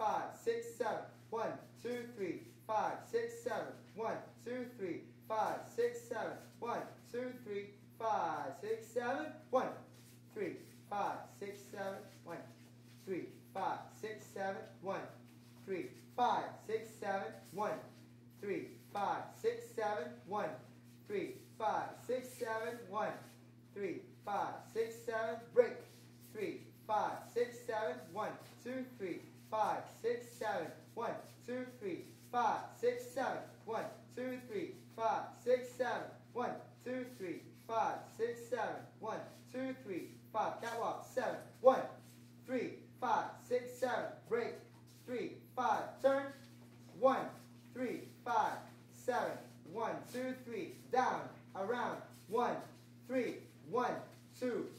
5, 6, 7. 1, 2, 3, 5, 6, 7. 1, 2, 3, 5, 6, 7. 1, 2, 3, 5, 6, 7. 1, 3, 5, 6, 7. 1, 3, 5, 6, 7. 1, 3, 5, 6, 7. 1, 3, 5, 6, 7. 1, 3, 5, 6, 7. 1, 3, 5, 6, 7. Break. 3, 5, 6, 7. 1, 2, 3, 5, 6, 7. 1, 2, 3, 5, 6, 7. 1, 2, 3, 5, 6, 7. 1, 2, 3, 5, 6, 7. 1, 2, 3, 5. Catwalk. 7. 1, 3, 5, 6, 7. Break. 3, 5. Turn. 1, 3, 5, 7. 1, 2, 3. Down. Around. 1, 3. 1, 2,